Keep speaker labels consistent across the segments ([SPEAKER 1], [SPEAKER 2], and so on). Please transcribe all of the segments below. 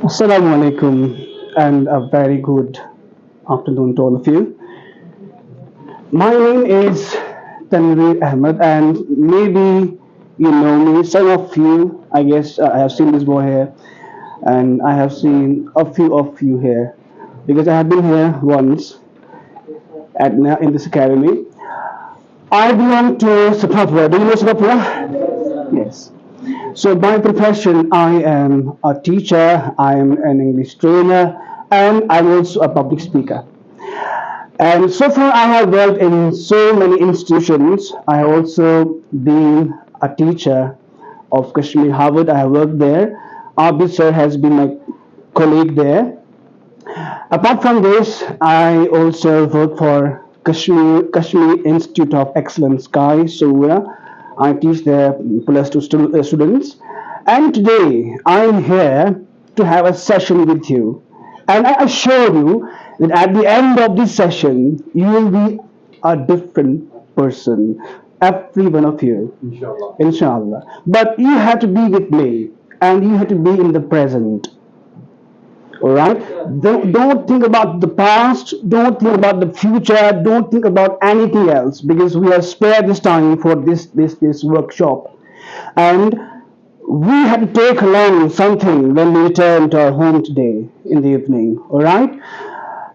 [SPEAKER 1] Assalamu alaikum and a very good afternoon to all of you. My name is Tanveer Ahmed, and maybe you know me. Some of you, I guess, I have seen this boy here, and I have seen a few of you here because I have been here once in this academy. I belong to Sapapura. Do you know Sapapura? Yes. So by profession, I am a teacher, I am an English trainer, and I'm also a public speaker. And so far, I have worked in so many institutions. I have also been a teacher of Kashmir Harvard. I have worked there. Abid sir has been my colleague there. Apart from this, I also work for Kashmir Institute of Excellence, Sky Sura. I teach there plus two students. And today, I'm here to have a session with you. And I assure you that at the end of this session, you will be a different person. Every one of you. Inshallah. Inshallah. But you have to be with me and you have to be in the present. All right? Don't think about the past, don't think about the future, don't think about anything else because we have spared this time for this workshop. And we have to take along something when we return to our home today in the evening. All right?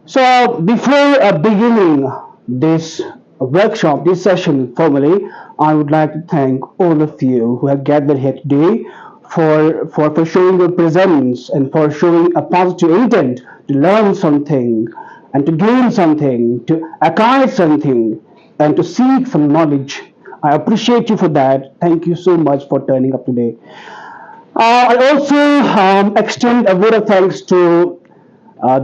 [SPEAKER 1] So before beginning this workshop, this session formally, I would like to thank all of you who have gathered here today for showing your presence and for showing a positive intent to learn something and to gain something, to acquire something and to seek some knowledge. I appreciate you for that. Thank you so much for turning up today. I also extend a word of thanks to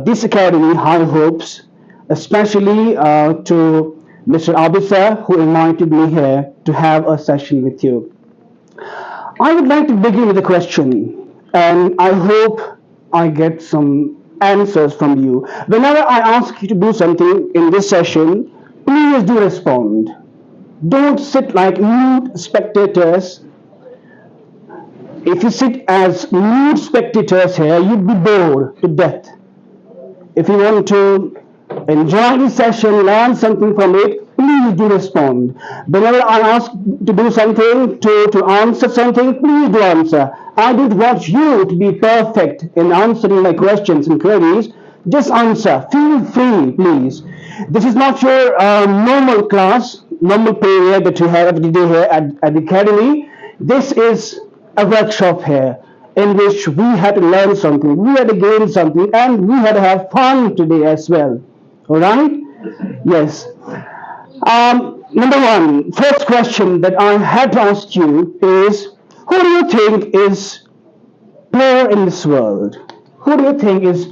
[SPEAKER 1] this academy, High Hopes, especially to Mr. Abisa, who invited me here to have a session with you. I would like to begin with a question, and I hope I get some answers from you. Whenever I ask you to do something in this session, please do respond. Don't sit like mute spectators. If you sit as mute spectators here, you'd be bored to death. If you want to enjoy this session, learn something from it, please do respond. Whenever I ask to do something, to answer something, please do answer. I don't want you to be perfect in answering my questions and queries. Just answer. Feel free, please. This is not your normal class, normal period that you have every day here at the academy. This is a workshop here in which we had to learn something, we had to gain something, and we had to have fun today as well. All right? Yes. Number one, first question that I had to ask you is, who do you think is poor in this world? Who do you think is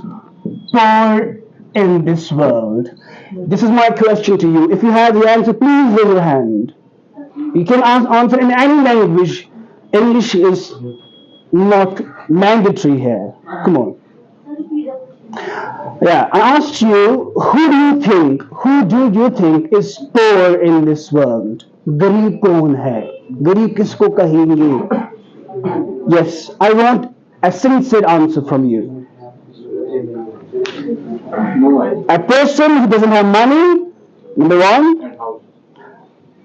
[SPEAKER 1] poor in this world? This is my question to you. If you have the answer, please raise your hand. You can answer in any language. English is not mandatory here. Come on. Yeah, I asked you, who do you think is poor in this world? गरीब कौन है? गरीब किसको कहेंगे? Yes, I want a sincere answer from you. A person who doesn't have money, number one,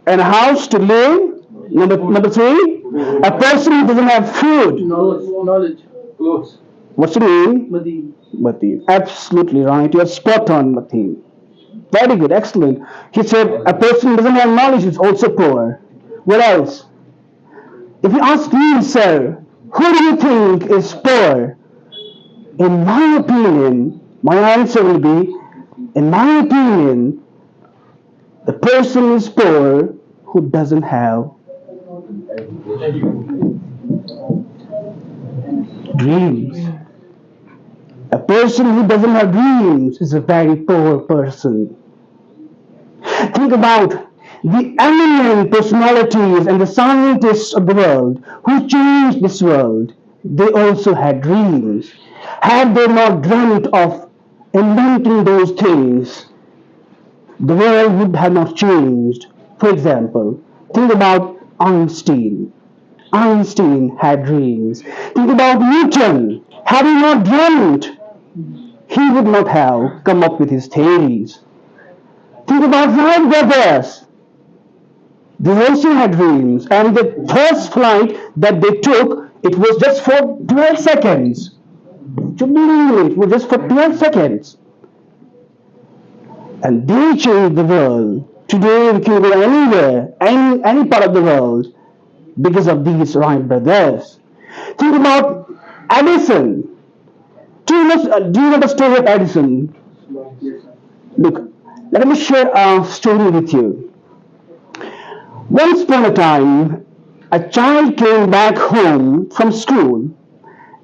[SPEAKER 1] and a house to live, number three, a person who doesn't have food.
[SPEAKER 2] Knowledge. Clothes.
[SPEAKER 1] What's it mean?
[SPEAKER 2] Madeen.
[SPEAKER 1] Mateen. Absolutely right. You're spot on, Mateen. Very good. Excellent. He said a person who doesn't have knowledge is also poor. What else? If you ask me, sir, who do you think is poor? In my opinion, my answer will be, in my opinion, the person is poor who doesn't have dreams. A person who doesn't have dreams is a very poor person. Think about the eminent personalities and the scientists of the world who changed this world. They also had dreams. Had they not dreamt of inventing those things, the world would have not changed. For example, think about Einstein. Einstein had dreams. Think about Newton. Had he not dreamt, he would not have come up with his theories. Think about Wright brothers. They also had dreams, and the first flight that they took, it was just for 12 seconds. To believe it was just for 12 seconds. And they changed the world. Today we can go anywhere, any part of the world, because of these Wright brothers. Think about Edison. Do you know the story of Edison? Look, let me share a story with you. Once upon a time, a child came back home from school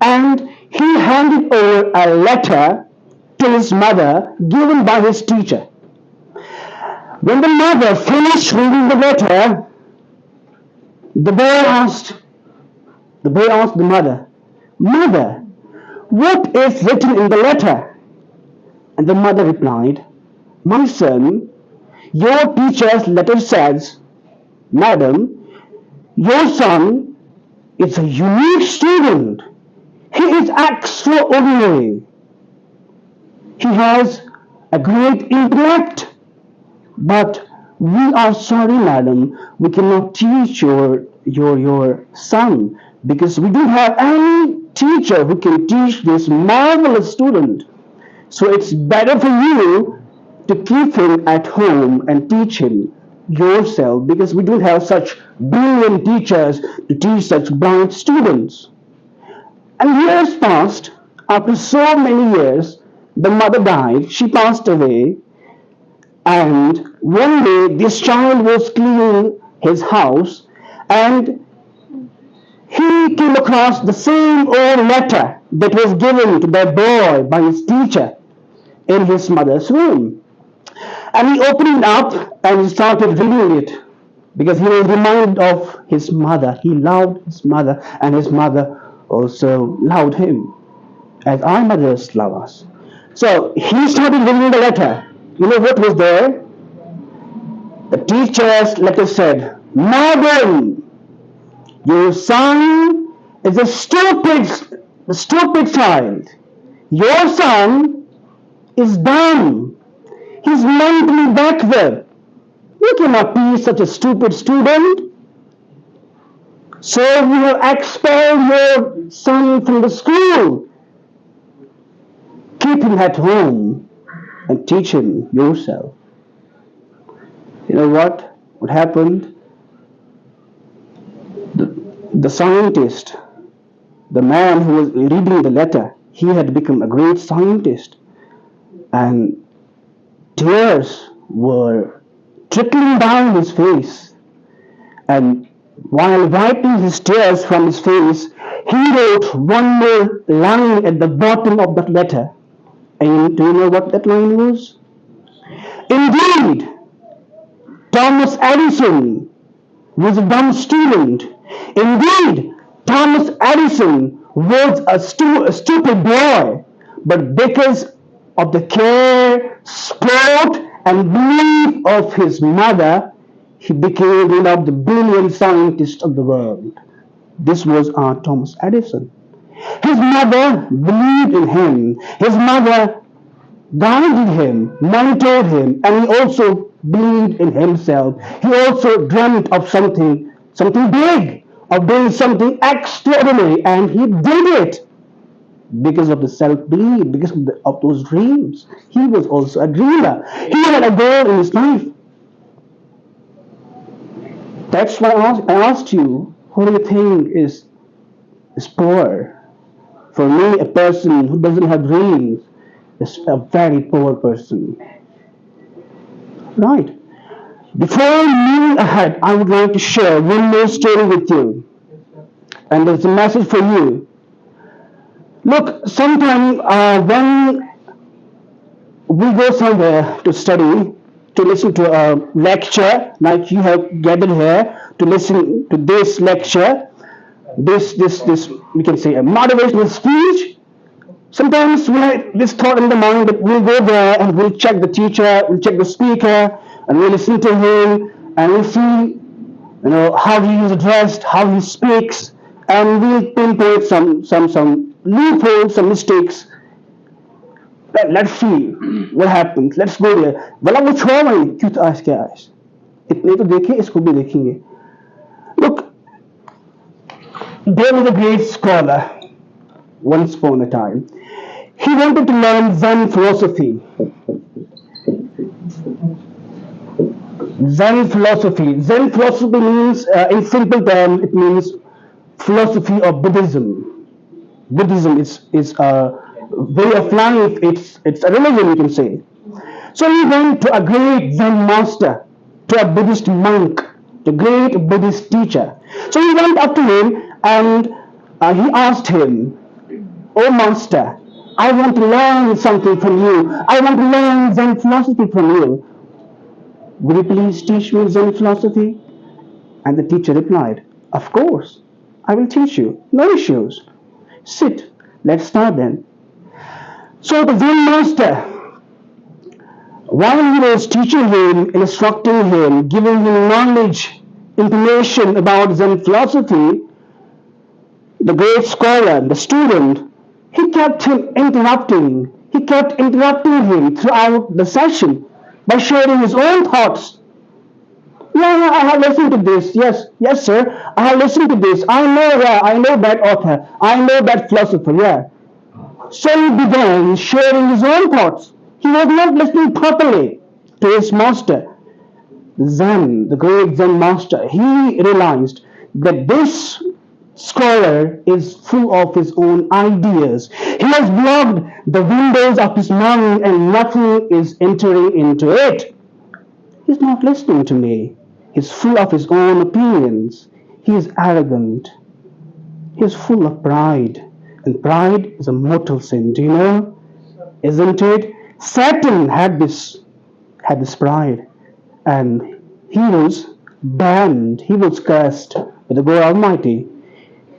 [SPEAKER 1] and he handed over a letter to his mother given by his teacher. When the mother finished reading the letter, the boy asked the mother, "Mother, what is written in the letter?" And the mother replied, "My son, your teacher's letter says, Madam, your son is a unique student. He is extraordinary. He has a great intellect. But we are sorry, madam, we cannot teach your son because we don't have any teacher who can teach this marvelous student. So it's better for you to keep him at home and teach him yourself because we don't have such brilliant teachers to teach such bright students." And years passed. After so many years, the mother died. She passed away. And one day, this child was cleaning his house and he came across the same old letter that was given to that boy by his teacher in his mother's room. And he opened it up and he started reading it because he was reminded of his mother. He loved his mother, and his mother also loved him, as our mothers love us. So he started reading the letter. You know what was there? The teacher's letter said, "Madam, your son is a stupid child. Your son is dumb. He's mentally backward. You cannot teach such a stupid student. So we have expelled your son from the school. Keep him at home and teach him yourself." You know what? What happened? The scientist, the man who was reading the letter, he had become a great scientist. And tears were trickling down his face. And while wiping his tears from his face, he wrote one more line at the bottom of that letter. And do you know what that line was? "Indeed, Thomas Edison was a dumb student. Indeed, Thomas Edison was a stupid boy. But because of the care, support, and belief of his mother, he became one of the brilliant scientists of the world." This was our Thomas Edison. His mother believed in him. His mother guided him, mentored him, and he also believed in himself. He also dreamt of something big, of doing something extraordinary, and he did it because of the self-belief, because of those dreams. He was also a dreamer. He had a goal in his life. That's why I asked you, who do you think is poor? For me, a person who doesn't have dreams is a very poor person. Right. Before moving ahead, I would like to share one more story with you. And there's a message for you. Look, sometimes when we go somewhere to study, to listen to a lecture, like you have gathered here to listen to this lecture, this we can say a motivational speech. Sometimes we have this thought in the mind that we'll go there and we'll check the teacher, we'll check the speaker, and we'll listen to him, and we'll see, how he is dressed, how he speaks, and we'll pinpoint some loopholes, some mistakes. Let's see what happens. Let's go there. भला वो छोड़ भाई क्यों आज क्या आज इतने तो देखे इसको भी देखेंगे. Look, there was a great scholar once upon a time. He wanted to learn Zen philosophy. Zen philosophy means, in simple terms, it means philosophy of Buddhism. Buddhism is a way of life. It's a religion, you can say. So he went to a great Zen master, to a Buddhist monk, the great Buddhist teacher. So he went up to him and he asked him, "Oh master, I want to learn something from you. I want to learn Zen philosophy from you. Would you please teach me Zen philosophy?" And the teacher replied, "Of course, I will teach you. No issues. Sit. Let's start then." So the Zen master, while he was teaching him, instructing him, giving him knowledge, information about Zen philosophy, the great scholar, the student, he kept him interrupting. He kept interrupting him throughout the session by sharing his own thoughts. Yeah, I have listened to this. Yes, sir. I have listened to this. I know that author. I know that philosopher. Yeah. So he began sharing his own thoughts. He was not listening properly to his master, Zen, the great Zen master. He realized that this scholar is full of his own ideas. He has blocked the windows of his mind and nothing is entering into it. He's not listening to me. He's full of his own opinions. He is arrogant. He is full of pride. And pride is a mortal sin. Do you know? Isn't it? Satan had this pride. And he was banned. He was cursed by the God Almighty.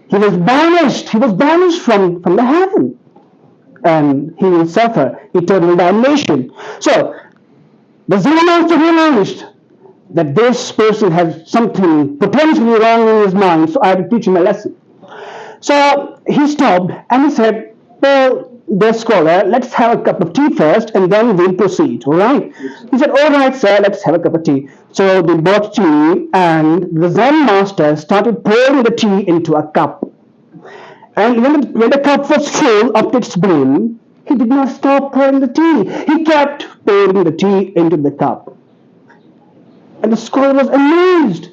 [SPEAKER 1] He was banished. He was banished from the heaven. And he will suffer eternal damnation. So, the Zen master realized that this person has something potentially wrong in his mind, so I have to teach him a lesson. So he stopped and he said, "Well, dear scholar, let's have a cup of tea first and then we'll proceed, alright?" He said, "Alright, sir, let's have a cup of tea." So they bought tea and the Zen master started pouring the tea into a cup. And when the cup was full up to its brim, he did not stop pouring the tea. He kept pouring the tea into the cup. And the scholar was amazed.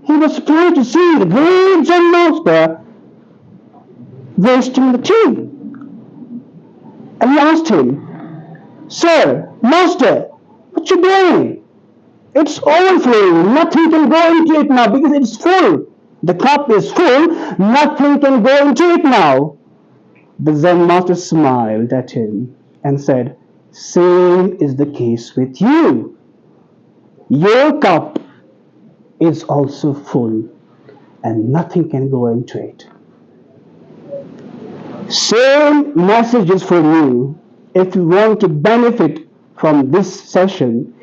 [SPEAKER 1] He was surprised to see the great Zen master wasting the tea. And he asked him, "Sir, master, what you doing? It's overflowing. Nothing can go into it now because it's full. The cup is full. Nothing can go into it now." The Zen master smiled at him and said, "Same is the case with you. Your cup is also full and nothing can go into it." Same messages for you. If you want to benefit from this session,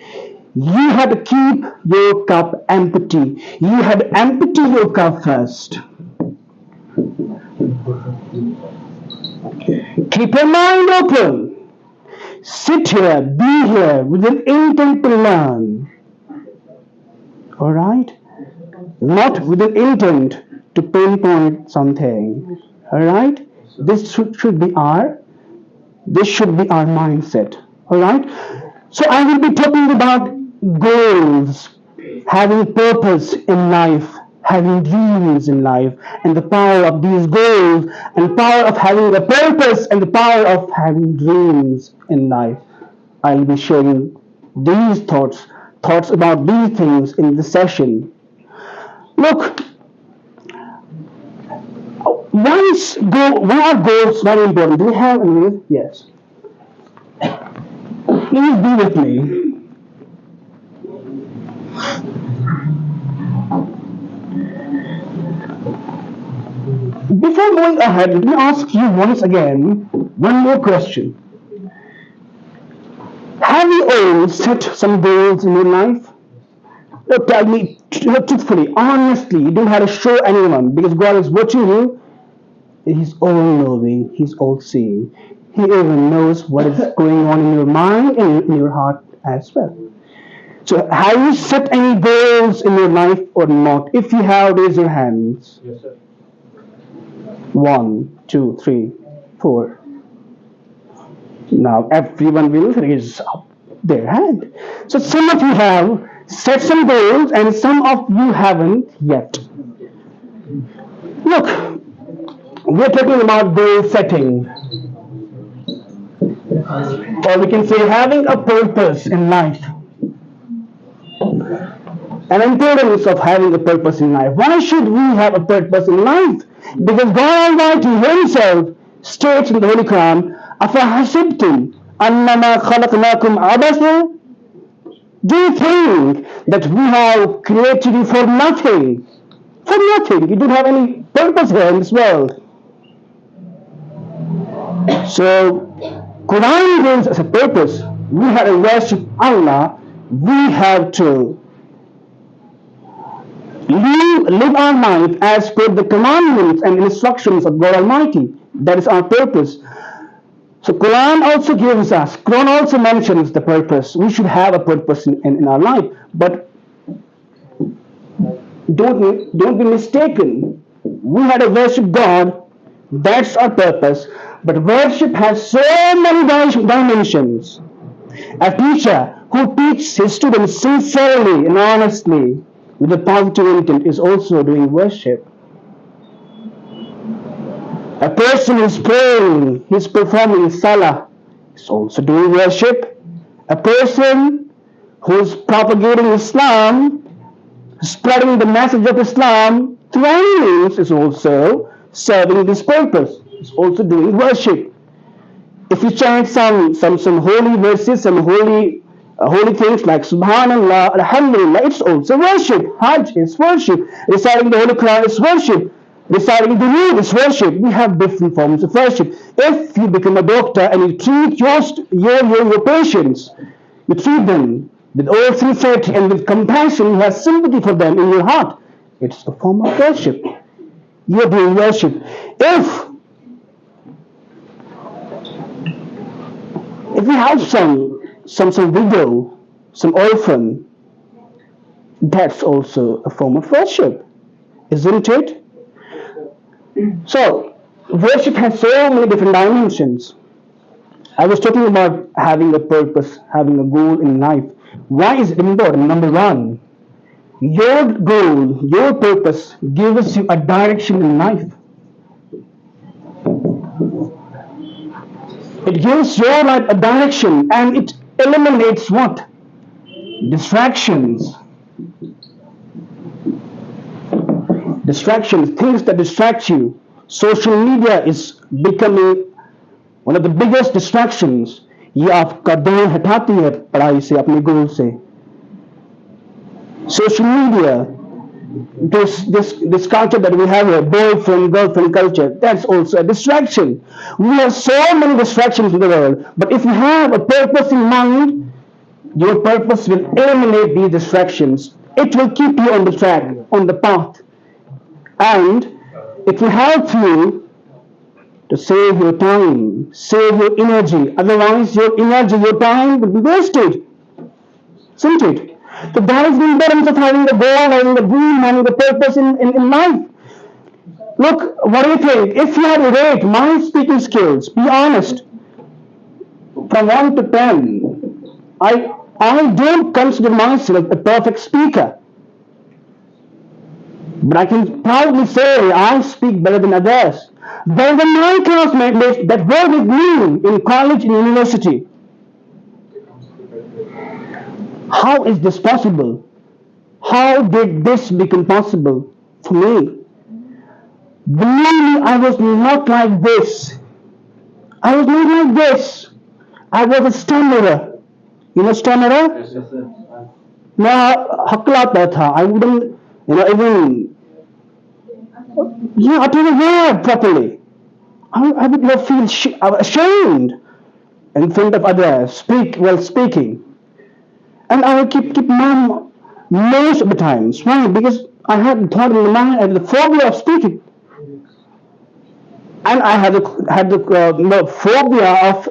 [SPEAKER 1] you have to keep your cup empty. You have to empty your cup first. Keep your mind open. Sit here, be here with an intent to learn. Alright? Not with an intent to pinpoint something. Alright? This should be our mindset. Alright? So I will be talking about goals, having purpose in life, having dreams in life, and the power of these goals, and the power of having a purpose, and the power of having dreams in life. I'll be sharing these thoughts about these things in the session. Look, why are goals very important? Do we have any? Yes. Please be with me. Before going ahead, let me ask you once again one more question. Have you all set some goals in your life? Look, tell me truthfully, honestly, you don't have to show anyone because God is watching you. He's all knowing, he's all seeing. He even knows what is going on in your mind and in your heart as well. So, have you set any goals in your life or not? If you have, raise your hands.
[SPEAKER 2] Yes, sir.
[SPEAKER 1] One, two, three, four. Now, everyone will raise up their hand. So, some of you have set some goals and some of you haven't yet. Look, we're talking about goal setting, or we can say having a purpose in life. An importance of having a purpose in life. Why should we have a purpose in life? Because God Almighty Himself states in the Holy Quran, أَفَحَسِبْتُمْ أَنَّمَا خَلَقْنَاكُمْ عَبَثًا. Do you think that we have created you for nothing? For nothing. You don't have any purpose here in this world. So, Quran gives us a purpose. We have to worship Allah. We have to live our life as per the commandments and instructions of God Almighty. That is our purpose. So Quran also mentions the purpose. We should have a purpose in our life. But don't be mistaken. We had to worship God. That's our purpose. But worship has so many dimensions. A teacher who teaches his students sincerely and honestly with a positive intent is also doing worship. A person is praying, he's performing salah, is also doing worship. A person who is propagating Islam, spreading the message of Islam through any means is also serving this purpose, is also doing worship. If you chant some holy verses, some holy things like Subhanallah, Alhamdulillah, it's also worship. Hajj is worship. Reciting the Holy Quran is worship. Reciting the Durood is worship. We have different forms of worship. If you become a doctor and you treat your patients, you treat them with all sincerity and with compassion, you have sympathy for them in your heart. It's a form of worship. You're doing worship. If we have some widow, some orphan, that's also a form of worship, isn't it? So, worship has so many different dimensions. I was talking about having a purpose, having a goal in life. Why is it important? Number one, your goal, your purpose gives you a direction in life. It gives your life a direction and it eliminates what? Distractions. Distractions, things that distract you. Social media is becoming one of the biggest distractions. ये आपका ध्यान हटाती है पढ़ाई से, अपने गोल से. Social media, this culture that we have here, boyfriend, girlfriend culture, that's also a distraction. We have so many distractions in the world, but if you have a purpose in mind, your purpose will eliminate these distractions. It will keep you on the track, on the path, and it will help you to save your time, save your energy. Otherwise, your energy, your time will be wasted, isn't it? So that is the importance of having a goal, having a dream, having a purpose in life. Look, what do you think? If you had to rate my speaking skills, be honest, from 1 to 10, I don't consider myself a perfect speaker. But I can proudly say I speak better than others. Better than my classmates that were with me in college and university. How is this possible? How did this become possible for me? Believe me, I was not like this. I was not like this. I was a stammerer. You know stammerer?
[SPEAKER 2] Yes, sir.
[SPEAKER 1] मैं हकलाता था. I wouldn't, even utter a word properly. I would not feel ashamed in front of others, speaking. And I would keep mum most of the times. Why? Because I had the thought in my mind, I had the phobia of speaking. And I had the phobia of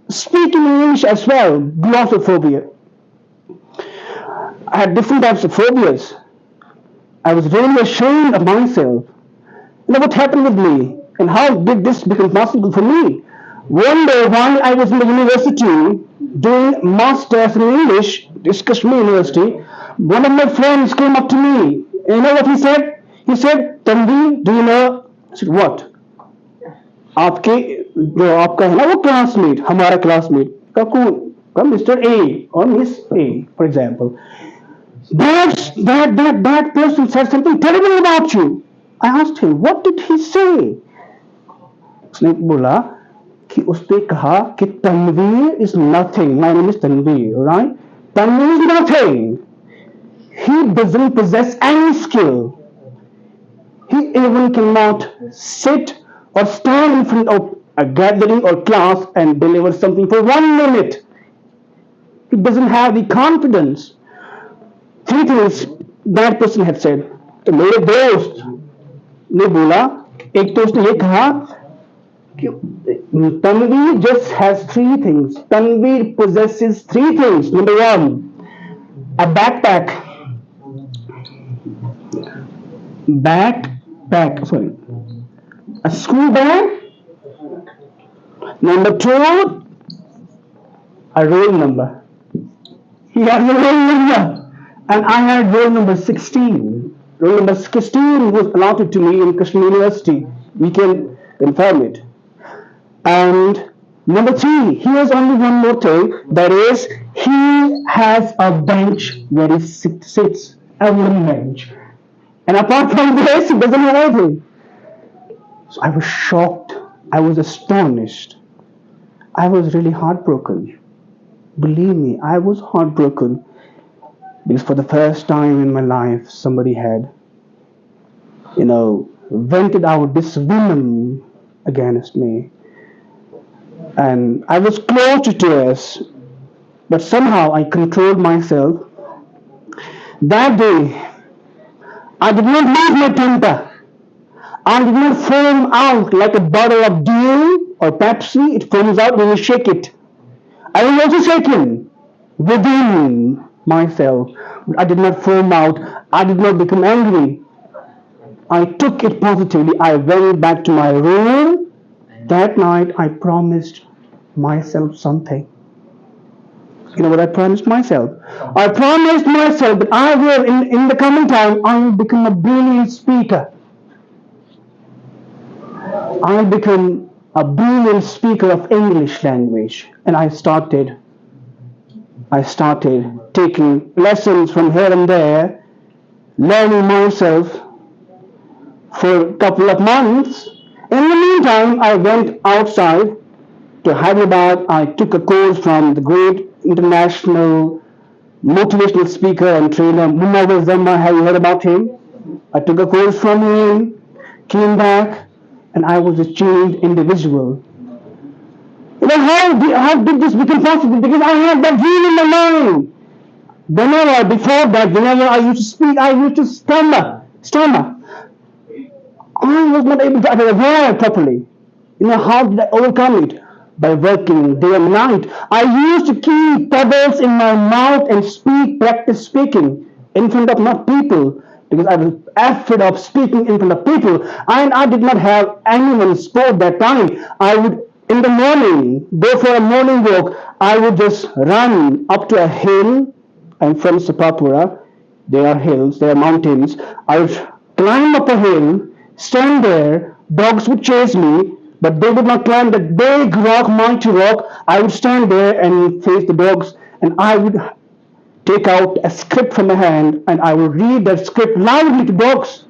[SPEAKER 1] speaking English as well, glossophobia. I had different types of phobias. I was really ashamed of myself. What happened with me? And how did this become possible for me? One day, while I was in the university doing masters in English, this Kashmir University, one of my friends came up to me. And you know what he said? He said, Tanvi, do you know? I said, what? आपके जो आपका है ना वो classmate हमारा classmate का कौन का मिस्टर ए और miss A for example that person said something terrible about you. I asked him, what did he say? उसने बोला कि उसने कहा कि Tanveer is nothing. My name is Tanveer, right? Tanveer is nothing. He doesn't possess any skill. He even cannot sit or stand in front of a gathering or class and deliver something for 1 minute. He doesn't have the confidence. Three things that person had said. तो मेरे दोस्त ने बोला एक तो उसने ये कहा कि Tanveer just has three things. Tanveer possesses three things. Number one, a sorry, a school bag. Number two, a roll number. He has a roll number, and I had roll number 16. Roll number 16 was allotted to me in Kashmir University. We can confirm it. And number three, he has only one more thing. That is, he has a bench where he sits, a wooden bench. And apart from this, he doesn't have anything. So I was shocked. I was astonished. I was really heartbroken. Believe me, I was heartbroken because for the first time in my life, somebody had, vented out this venom against me. And I was close to tears, but somehow I controlled myself. That day, I did not lose my temper. I did not foam out like a bottle of dew or Pepsi. It foams out when you shake it. I was also shaken within myself. But I did not foam out. I did not become angry. I took it positively. I went back to my room. That night, I promised myself something. You know what I promised myself? I promised myself that I will, in the coming time, I will become a brilliant speaker. I become a brilliant speaker of English language. And I started taking lessons from here and there, learning myself for a couple of months. In the meantime, I went outside to Hyderabad. I took a course from the great international motivational speaker and trainer Munawar Zamma. Have you heard about him? I took a course from him, came back, and I was a changed individual. How did this become possible? Because I had that dream in my mind. Whenever I used to speak, I used to stammer. I was not able to utter a word properly. How did I overcome it? By working day and night. I used to keep pebbles in my mouth and practice speaking in front of not people because I was afraid of speaking in front of people and I did not have anyone support that time. I would, in the morning, go for a morning walk. I would just run up to a hill. I'm from Sapapura. There are hills, there are mountains. I would climb up a hill, stand there. Dogs would chase me, but they would not climb that big rock, mighty rock. I would stand there and face the dogs, and I would take out a script from my hand, and I would read that script loudly to dogs.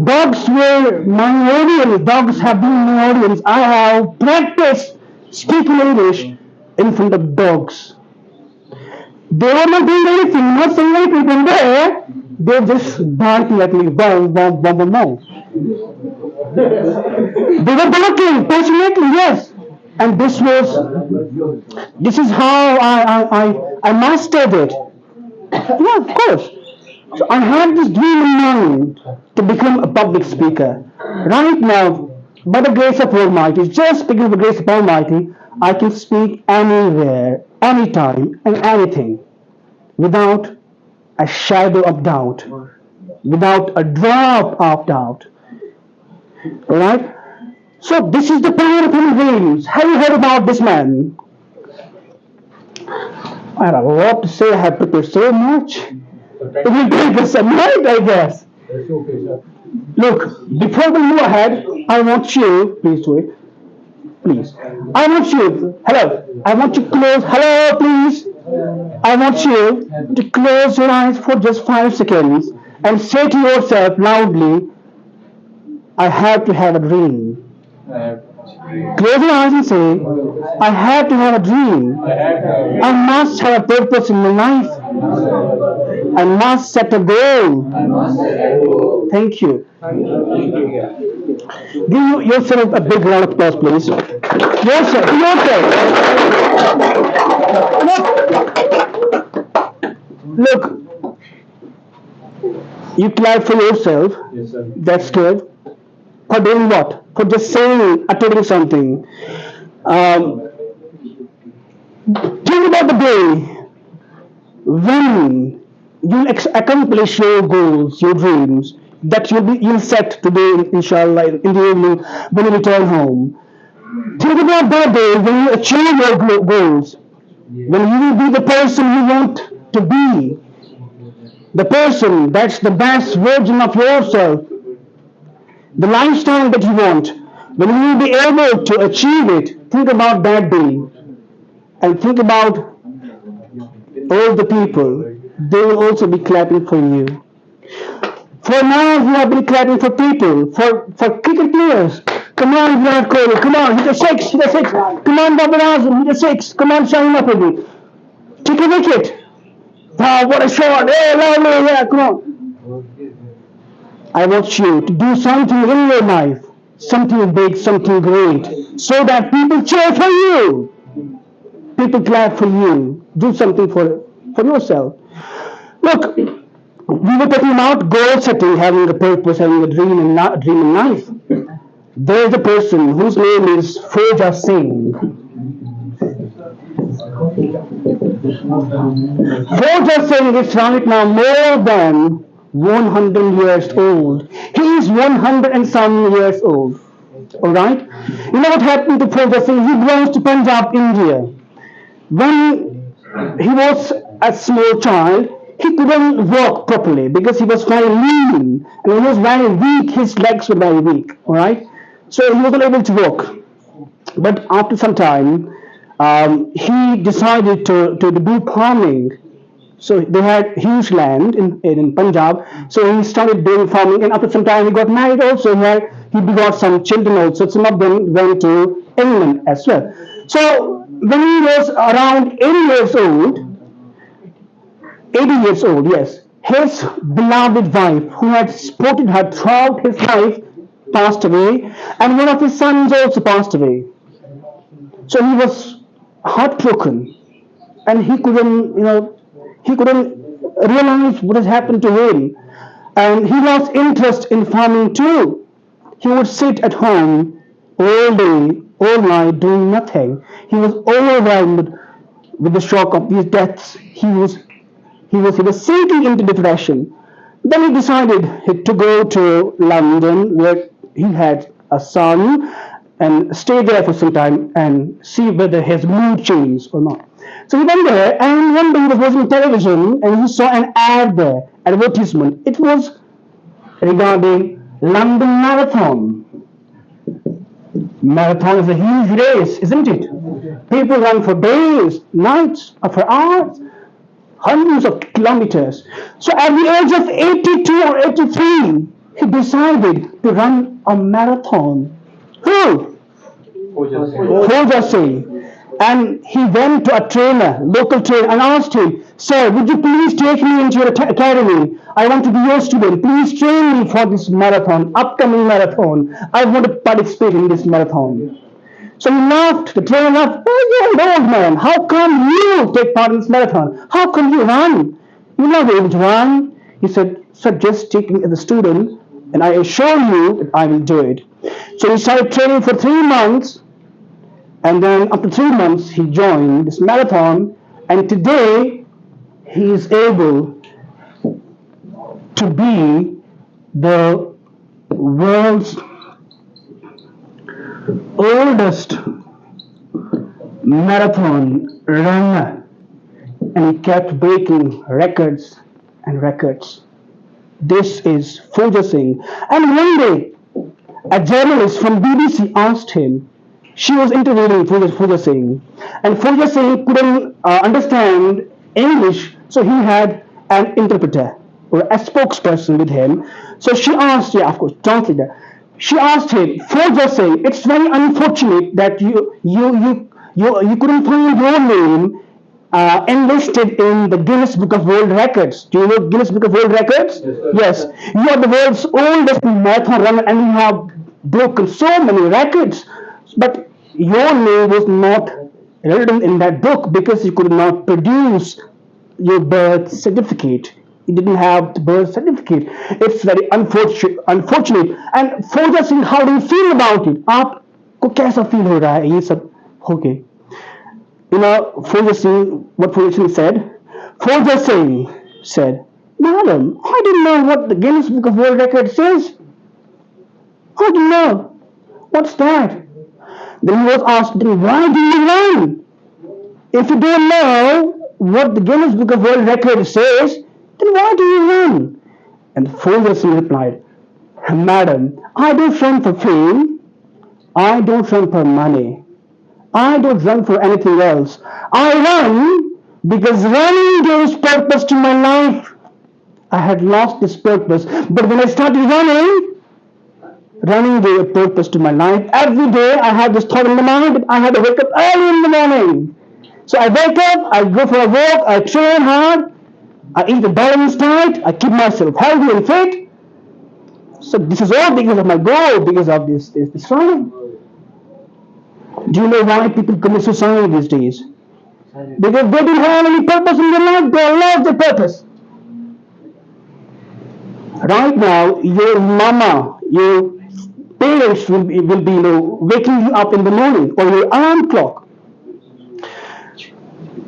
[SPEAKER 1] Dogs were my audience. Dogs have been my audience. I have practiced speaking English in front of dogs. They were not doing anything, not saying anything from there. They were just barking at me, wow, wow, wow, wow, wow. They were barking passionately, yes. And this is how I mastered it. Yeah, of course. So I had this dream in mind to become a public speaker. Right now, by the grace of Almighty, just because of the grace of Almighty, I can speak anywhere, anytime, and anything without a shadow of doubt, without a drop of doubt. Alright? So this is the power of human beings. Have you heard about this man? I have a lot to say. I have prepared so much. It will take us a night, I guess.
[SPEAKER 2] That's okay, sir.
[SPEAKER 1] Look, before we move ahead, I want you, please do it, please. I want you, hello, I want you to close, hello, please. I want you to close your eyes for just 5 seconds and say to yourself loudly, I have to have a dream.
[SPEAKER 2] Uh,
[SPEAKER 1] Close your eyes and say, I have to have a dream.
[SPEAKER 2] I have
[SPEAKER 1] I must have a purpose in my life. I must set a goal. Thank you. Give yourself a big round of applause, please. Yourself, yourself. Look, you clap for yourself.
[SPEAKER 2] Yes, sir.
[SPEAKER 1] That's good. For doing what? For just saying, uttering something. Um, think about the day when you accomplish your goals, your dreams that you'll set today, inshallah, in the evening when you return home. Think about that day when you achieve your goals, when you will be the person you want to be, the person that's the best version of yourself, the lifestyle that you want, when you will be able to achieve it. Think about that day and think about all the people. They will also be clapping for you. For now, you have been clapping for people, for cricket players. Come on, Virat Kohli. Come on, hit a six, hit a six. Come on, Babar Azam, hit a six. Come on, Shaheen Afridi. Take a wicket. Wow, what a shot. Hey, lovely, yeah, come on. I want you to do something in your life, something big, something great, so that people cheer for you. People clap for you. Do something for yourself. Look, we were talking about goal setting, having a purpose, having a dream in life. There is a person whose name is Foja Singh. Foja Singh is right now more than 100 years old. He is 100 and some years old. Alright? You know what happened to Foja Singh? He belongs to Punjab, India. When he was a small child, he couldn't walk properly because he was very lean and he was very weak. His legs were very weak. Alright? So he wasn't able to walk. But after some time, he decided to do farming. So they had huge land in Punjab. So he started doing farming, and after some time he got married also. He begot some children also. Some of them went to England as well. So when he was around 80 years old, yes, his beloved wife, who had supported her throughout his life, passed away, and one of his sons also passed away. So he was heartbroken, and he couldn't realize what has happened to him, and he lost interest in farming too. He would sit at home all day, all night, doing nothing. He was overwhelmed with the shock of these deaths. He was sinking into depression. Then he decided to go to London, where he had a son, and stay there for some time and see whether his mood changed or not. So he went there, and one day he was watching television and he saw an ad there, advertisement. It was regarding London Marathon. Marathon is a huge race, isn't it? People run for days, nights, or for hours, hundreds of kilometers. So at the age of 82 or 83, he decided to run a marathon. Who? Foja Singh. And he went to a trainer, local trainer, and asked him, "Sir, would you please take me into your academy? I want to be your student. Please train me for this marathon, upcoming marathon. I want to participate in this marathon." So he laughed. The trainer laughed. "Oh, you're an old man. How come you take part in this marathon? How come you run? You're not able to run." He said, "Sir, just take me as a student. and I assure you that I will do it. So he started training for 3 months, and then after 3 months, he joined this marathon, and today he is able to be the world's oldest marathon runner, and he kept breaking records and records. This is Fauja Singh. And one day, a journalist from BBC asked him, she was interviewing Fauja Singh, and Fauja Singh couldn't understand English, so he had an interpreter or a spokesperson with him. So she asked, yeah, of course, translator. She asked him, Fauja Singh, it's very unfortunate that you couldn't find your name enlisted in the Guinness Book of World Records. Do you know Guinness Book of World Records? Yes. You are the world's oldest marathon runner and you have broken so many records. But your name was not relevant in that book because you could not produce your birth certificate. You didn't have the birth certificate. It's very unfortunate. And Fauja Singh, how do you feel about it? आपको कैसा feel हो रहा है ये सब होके? Fauja Singh, what Fauja Singh said? Fauja Singh said, Madam, I didn't know what the Guinness Book of World Records says. I didn't know. What's that? Then he was asked, then why do you run? If you don't know what the Guinness Book of World Records says, then why do you run? And Fauja Singh replied, Madam, I don't run for fame. I don't run for money. I don't run for anything else. I run because running gives purpose to my life. I had lost this purpose, but when I started running gave a purpose to my life. Every day I had this thought in my mind that I had to wake up early in the morning. So I wake up, I go for a walk, I train hard, I eat a balanced diet, I keep myself healthy and fit. So this is all because of my goal, because of this running. Do you know why people commit suicide these days? Because they don't have any purpose in their life, they lost their purpose. Right now, your mama, your parents will be waking you up in the morning or your alarm clock.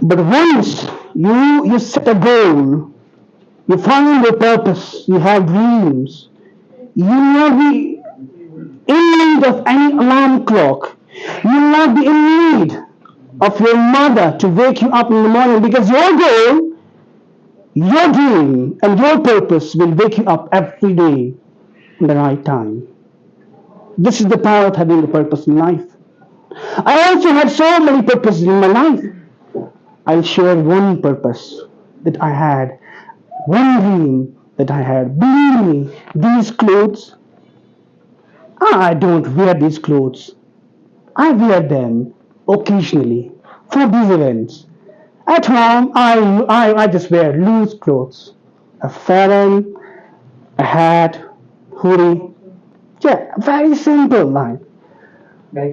[SPEAKER 1] But once you set a goal, you find your purpose, you have dreams, you will not be in need of any alarm clock. You will not be in need of your mother to wake you up in the morning because your goal, your dream, and your purpose will wake you up every day in the right time. This is the power of having a purpose in life. I also had so many purposes in my life. I'll share one purpose that I had, one dream that I had. Believe me, these clothes, I don't wear these clothes. I wear them occasionally for these events. At home, I just wear loose clothes, a farron, a hat, hoodie. Yeah, very simple line.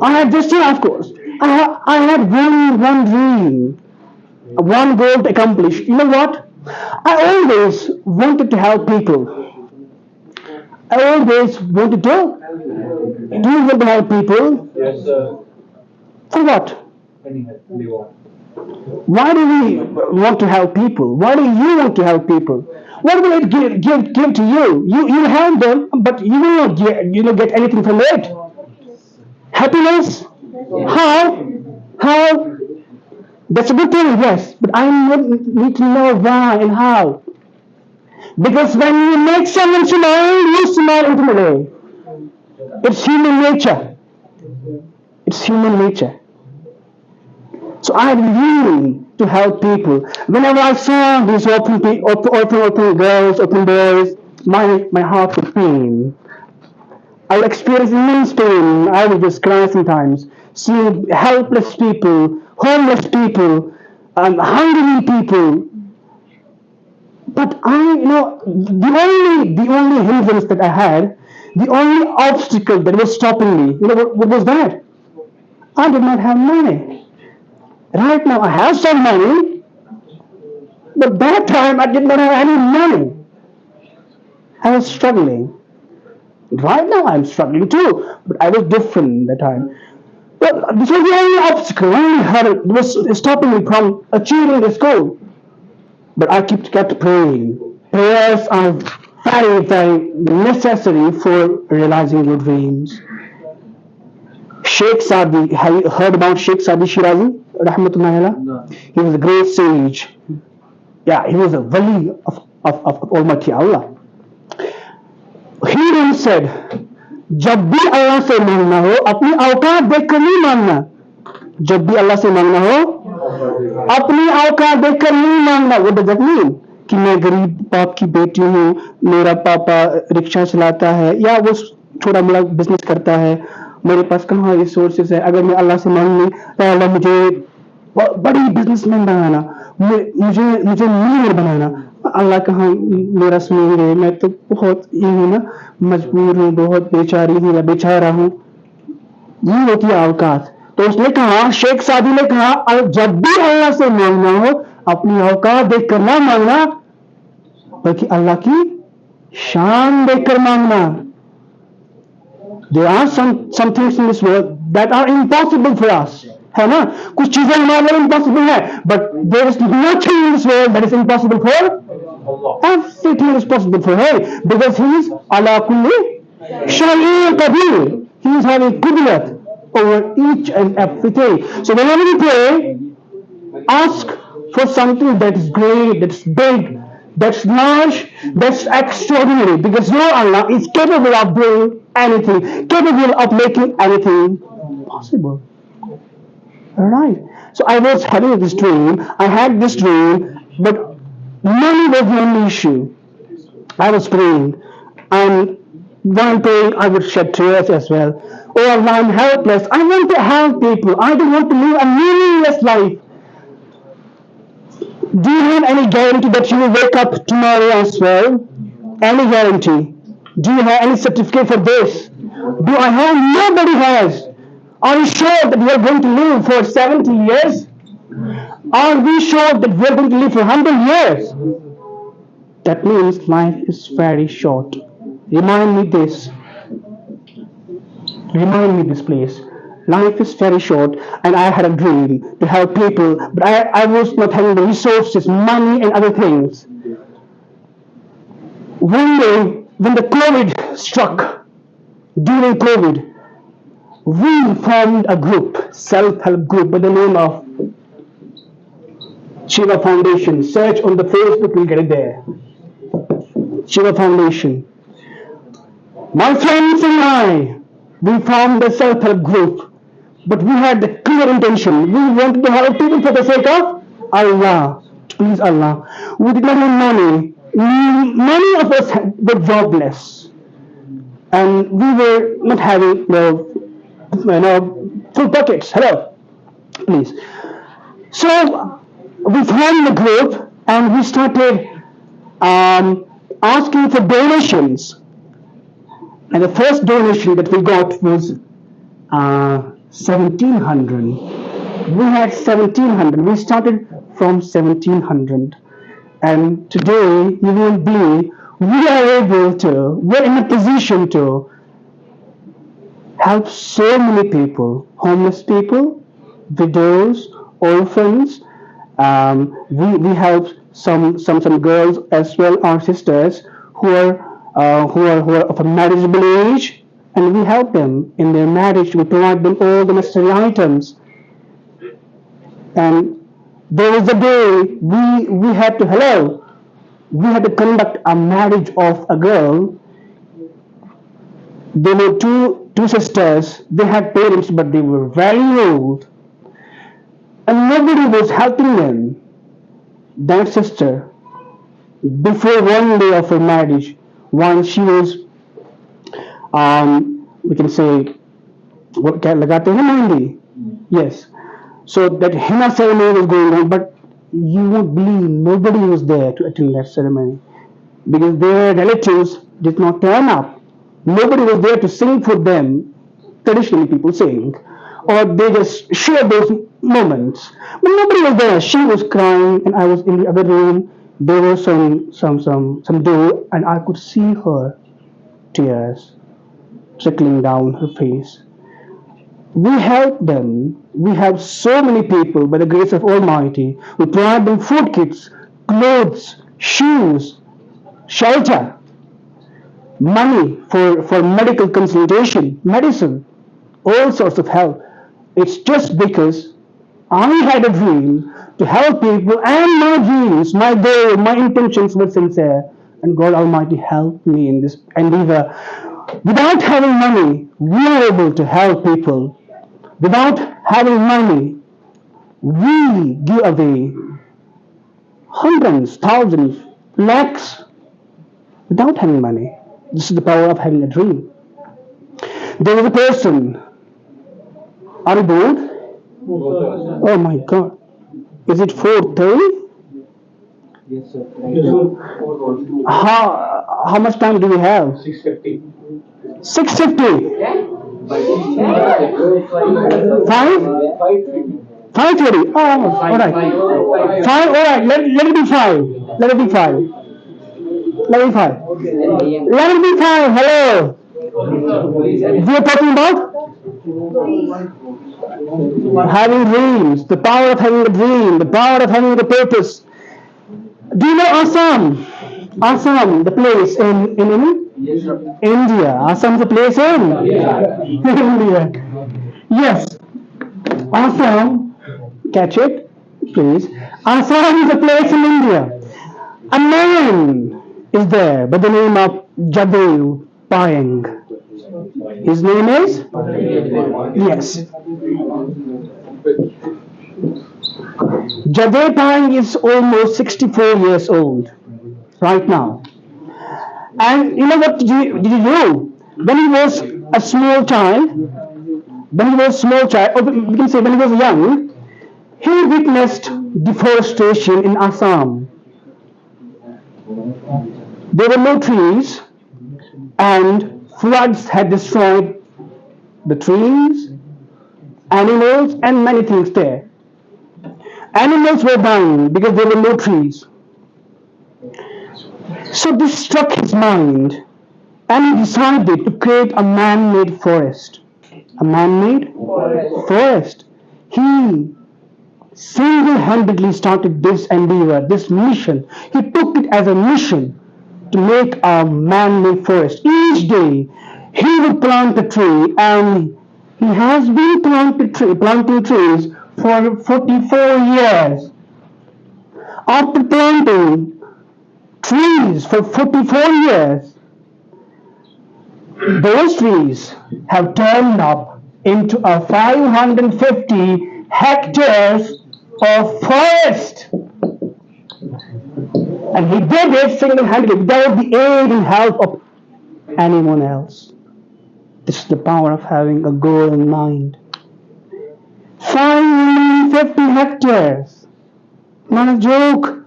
[SPEAKER 1] I had this year, of course. I had one dream, one goal to accomplish. You know what? I always wanted to help people. I always wanted to. Do you want to help people?
[SPEAKER 2] Yes, sir.
[SPEAKER 1] For what?
[SPEAKER 2] Any help they want.
[SPEAKER 1] Why do we want to help people? Why do you want to help people? What will it give to you? You help them, but you will not get anything from it. Happiness? How? How? That's a good thing, yes. But I need to know why and how. Because when you make someone smile, you smile ultimately. It's human nature. It's human nature. So I really to help people. Whenever I saw these open girls, open boys, my heart would pain. I would experience immense pain. I would just cry sometimes, seeing helpless people, homeless people, hungry people. But the only hindrance that I had, the only obstacle that was stopping me, what was that? I did not have money. Right now I have some money, but that time I did not have any money. I was struggling. Right now, I'm struggling too, but I was different that time. Well, this was the only obstacle, only hurdle that was stopping me from achieving this goal. But I kept praying. Prayers are very, very necessary for realizing your dreams. Sheikh Sadi, have you heard about Sheikh Sadi Shirazi? Rahmatullahi alayh?
[SPEAKER 2] No.
[SPEAKER 1] He was a great sage. Yeah, he was a wali of Almighty Allah. He once said, जब भी अल्लाह से मांगना हो अपनी औकात देखकर नहीं मांगना. जब भी अल्लाह से मांगना हो अपनी औकात देखकर नहीं मांगना. वो डज दैट मीन कि मैं गरीब बाप की बेटी हूँ, मेरा पापा रिक्शा चलाता है या वो छोटा मोटा बिजनेस करता है, मेरे पास कहाँ रिसोर्सेज है. अगर मैं अल्लाह से मांग लूँ तो अल्लाह मुझे बड़ी बिजनेसमैन बनाना, मुझे मुझे मिलियनर बनाना. अल्लाह कहाँ मेरा सुनेंगे. मैं तो बहुत ये हूँ ना, मजबूर हूँ, बहुत बेचारी हूँ या बेचारा हूँ. ये होती है औकात. तो उसने कहा, शेख सादी ने कहा, जब भी अल्लाह से मांगना हो अपनी औकात देखकर ना मांगना, बल्कि अल्लाह की शान देखकर मांगना. There are some things in this world that are impossible for us, है ना. कुछ चीजें हमारे लिए impossible है, but there is nothing in this world that is impossible for
[SPEAKER 2] Allah.
[SPEAKER 1] everything is possible for him because he is ala kulli shay'in qadir. He is having qudrat over each and everything. So whenever you pray, ask for something that is great, that's big, that's large, that's extraordinary, because your Allah is capable of doing anything, capable of making anything possible. Alright. So I was having this dream, I had this dream, but money was the only issue. I was praying, and while praying, I would shed tears as well. Oh Allah, I'm helpless. I want to help people. I don't want to live a meaningless life. Do you have any guarantee that you will wake up tomorrow as well? Any guarantee? Do you have any certificate for this? Do I have? Nobody has. Are you sure that we are going to live for 70 years? Are we sure that we are going to live for 100 years? That means life is very short. Remind me this. Remind me this, please. Life is very short, and I had a dream to help people, but I was not having the resources, money, and other things. One day, when the COVID struck, during COVID, we formed a group, self-help group, by the name of Shiva Foundation. Search on the Facebook, you'll get it there. Shiva Foundation. My friends and I, we formed a self-help group, but we had the clear intention. We wanted to help people for the sake of Allah, to please Allah. We did not have money. Many of us were jobless, and we were not having full pockets. Hello, please. So we formed the group, and we started asking for donations. And the first donation that we got was 1700. We had 1700. We started from 1700. And today, you won't believe, we're in a position to help so many people, homeless people, widows, orphans. We help some girls as well, our sisters who are of a marriageable age, and we help them in their marriage. We provide them all the necessary items. And there was a day we had to conduct a marriage of a girl. There were two sisters. They had parents, but they were very old, and nobody was helping them. That sister, before one day of her marriage, once she was, we can say, what क्या लगाते हैं mehndi? Yes. So that henna ceremony was going on, but you won't believe nobody was there to attend that ceremony because their relatives did not turn up. Nobody was there to sing for them. Traditionally, people sing, or they just share those moments. But nobody was there. She was crying, and I was in the other room. There was some door, and I could see her tears. trickling down her face. We help them. We have so many people, by the grace of Almighty, who provide them food kits, clothes, shoes, shelter, money for medical consultation, medicine, all sorts of help. It's just because I had a dream to help people, and my dreams, my goal, my intentions were sincere, and God Almighty helped me in this endeavor. Without having money, we are able to help people. Without having money, we give away hundreds, thousands, lakhs without having money. This is the power of having a dream. There is a person. Are you bored? Oh my God. Is it 4:30?
[SPEAKER 2] Yes, sir.
[SPEAKER 1] How much time do we have?
[SPEAKER 2] 650.
[SPEAKER 1] 6:50. 5?
[SPEAKER 2] 530.
[SPEAKER 1] 5:30. Oh, all right. 5. All right. Let it be 5. Let it be 5. Let it be 5. Let it be 5. Hello. We are talking about having dreams, the power of having a dream, the power of having a purpose. Do you know Assam? Assam, the place in
[SPEAKER 2] Yes, sir.
[SPEAKER 1] India. Assam is a place in India. Yes, Assam. Catch it, please. Assam is a place in India. A man is there by the name of Jadev Payeng. His name is? Yes. Jadev Payeng is almost 64 years old right now. And you know what did he do? When he was a small child, or we can say when he was young, he witnessed deforestation in Assam. There were no trees, and floods had destroyed the trees, animals, and many things there. Animals were dying because there were no trees. So this struck his mind, and he decided to create a man-made forest. A man-made forest. He single-handedly started this endeavor, this mission. He took it as a mission to make a man-made forest. Each day, he would plant a tree, and he has been planting trees for 44 years. After planting trees for 44 years, those trees have turned up into a 550 hectares of forest. And he did it single-handedly without the aid and help of anyone else. This is the power of having a goal in mind. 550 hectares. Not a joke.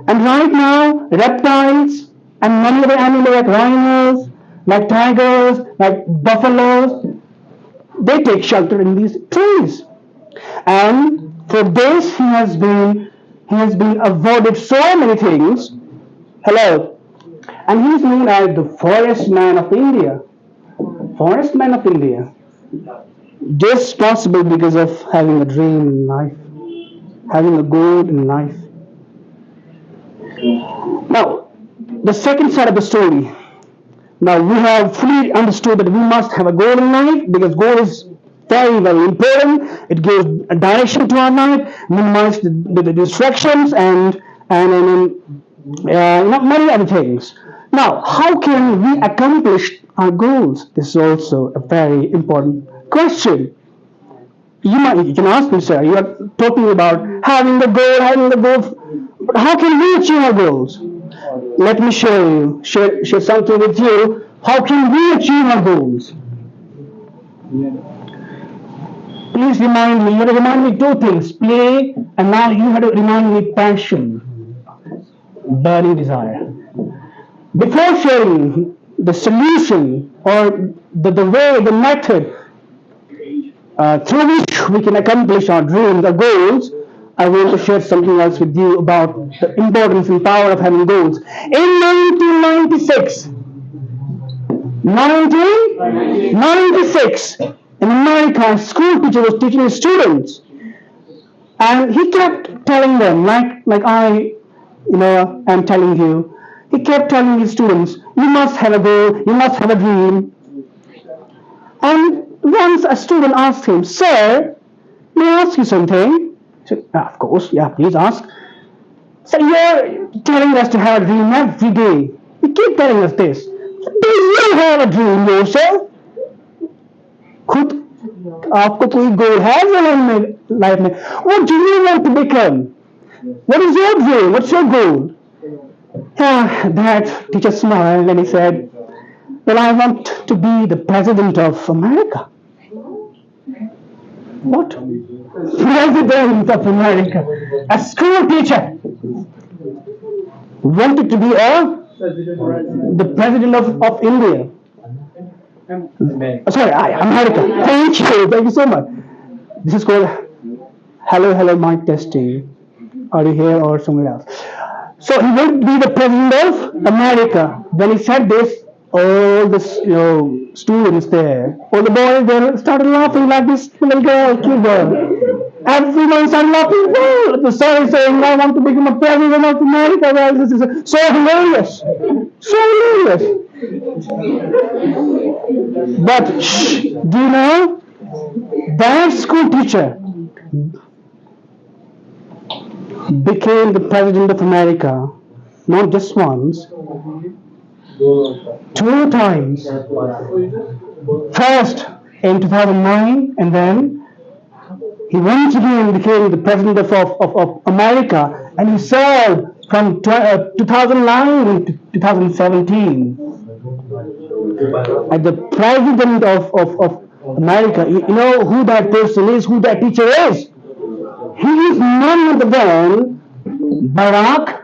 [SPEAKER 1] And right now, reptiles and many other animals like rhinos, like tigers, like buffaloes, they take shelter in these trees. And for this, he has been awarded so many things. Hello. And he is known as the Forest Man of India. Forest Man of India. Just possible because of having a dream in life, having a goal in life. Now, the second side of the story. Now, we have fully understood that we must have a goal in life because goal is very, very important. It gives a direction to our life, minimize the distractions, and many other things. Now, how can we accomplish our goals? This is also a very important question. You can ask me, sir. You are talking about having the goal. But how can we achieve our goals? Let me share something with you. How can we achieve our goals? Please remind me. You have to remind me two things: play, and now you have to remind me passion, burning desire. Before sharing the solution or the way, the method through which we can accomplish our dreams, our goals, I want to share something else with you about the importance and power of having goals. In 1996, 1996, in America, a school teacher was teaching his students, and he kept telling them, like I'm telling you, he kept telling his students, you must have a goal, you must have a dream. And once a student asked him, sir, may I ask you something? He said, of course, yeah, please ask. So you're telling us to have a dream every day. You keep telling us this. Do you have a dream yourself? खुद आपको कोई गोल है जीवन में life में? What do you want to become? What is your dream? What's your goal? That teacher smiled and he said, well, I want to be the president of America. What? President of America. A school teacher wanted to be the president of India. Sorry, America. Thank you so much. This is called hello mic testing. Are you here or somewhere else? So he will be the president of America. When he said this, all the students there, all the boys there started laughing like this little girl, cute girl. Everyone started laughing. Oh, the sir is saying, I want to become a president of America. Well, this is so hilarious. So hilarious. But do you know that school teacher became the president of America not just once, two times. First in 2009, and then he once again became the president of America, and he served from 2009 to 2017 as the president of America. You know who that person is, who that teacher is? He is none other than Barack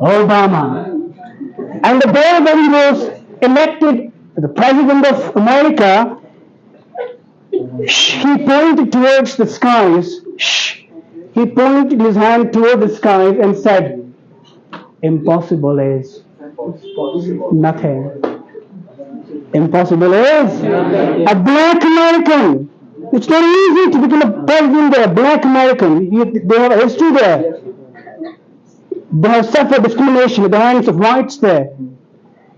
[SPEAKER 1] Obama. And the day when he was elected the president of America, he pointed towards the skies. He pointed his hand toward the skies and said, impossible is nothing. Impossible is a black American. It's not easy to become a president there, a black American. They have a history there. They have suffered discrimination at the hands of whites there.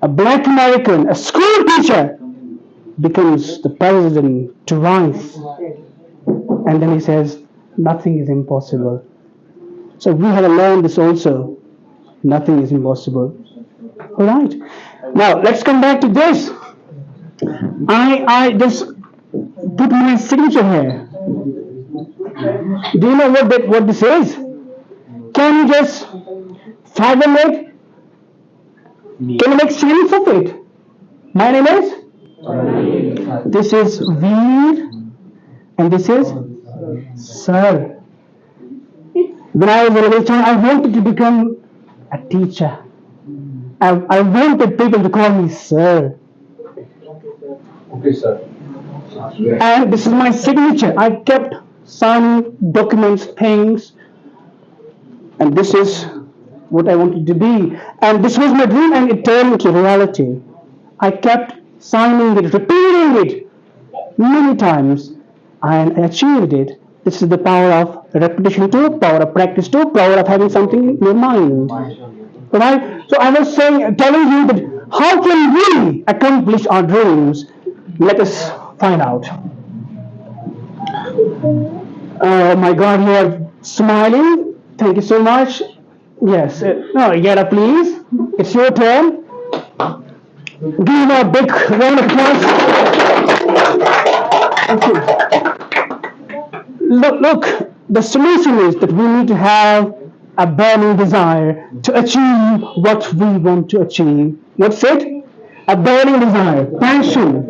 [SPEAKER 1] A black American, a school teacher, becomes the president twice. And then he says, nothing is impossible. So we have learned this also. Nothing is impossible. Alright. Now let's come back to this. I just put my signature here. Do you know what this is? Can you just fathom it? Can you make sense of it? My name is? This is Veer and this is Sir. When I was a little child, I wanted to become a teacher. I wanted people to call me Sir.
[SPEAKER 2] Okay, sir.
[SPEAKER 1] And this is my signature. I kept signing documents, things, and this is what I wanted to be. And this was my dream, and it turned into reality. I kept signing it, repeating it many times, and I achieved it. This is the power of repetition too, power of practice too, power of having something in your mind. Right? So I was telling you that how can we accomplish our dreams? Let us find out. Oh my God, you are smiling. Thank you so much. Yes. No, Yara, please. It's your turn. Give him a big round of applause. Okay. Look. The solution is that we need to have a burning desire to achieve what we want to achieve. What's it? A burning desire, passion.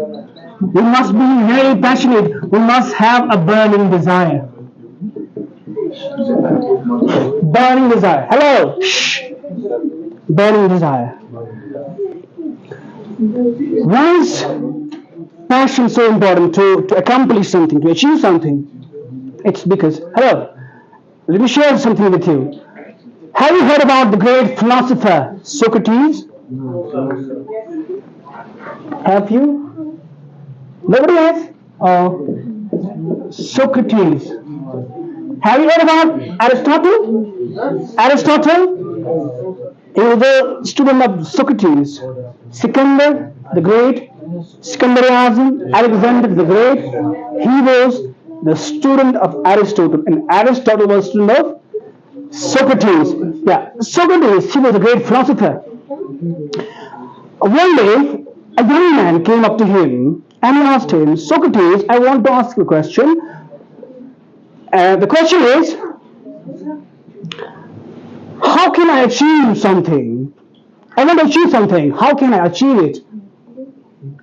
[SPEAKER 1] We must be very passionate. We must have a burning desire. Burning desire. Hello. Shh. Burning desire. Why is passion so important to accomplish something, to achieve something? It's because, hello, let me share something with you. Have you heard about the great philosopher Socrates? Have you? Nobody has? Socrates. Have you heard about Aristotle? Aristotle? He was a student of Socrates. Sikandar the Great, Sikandar Azam, Alexander the Great. He was the student of Aristotle, and Aristotle was student of Socrates. Yeah, Socrates, he was a great philosopher. One day, a young man came up to him and he asked him, Socrates, I want to ask you a question. The question is, how can I achieve something? I want to achieve something. How can I achieve it?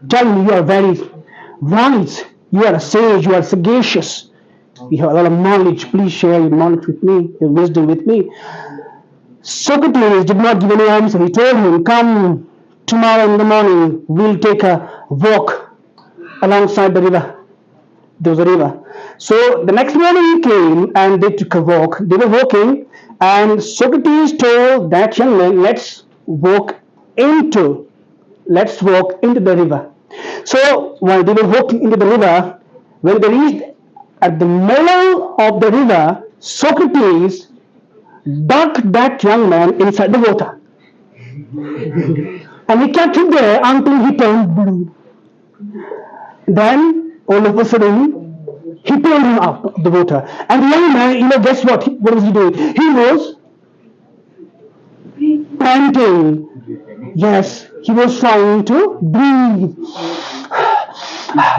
[SPEAKER 1] Tell me, you are very wise. You are a sage. You are sagacious. You have a lot of knowledge. Please share your knowledge with me, your wisdom with me. Socrates did not give any answer. He told him, come tomorrow in the morning, we'll take a walk alongside the river. There was a river. So the next morning he came and they took a walk. They were walking, and Socrates told that young man, into let's walk into the river. So while they were walking into the river, when they reached at the middle of the river, Socrates ducked that young man inside the water. And he kept him there until he turned blue. Then, all of a sudden, he pulled him up of the water. And the young man, guess what? What was he doing? He was panting. Yes, he was trying to breathe.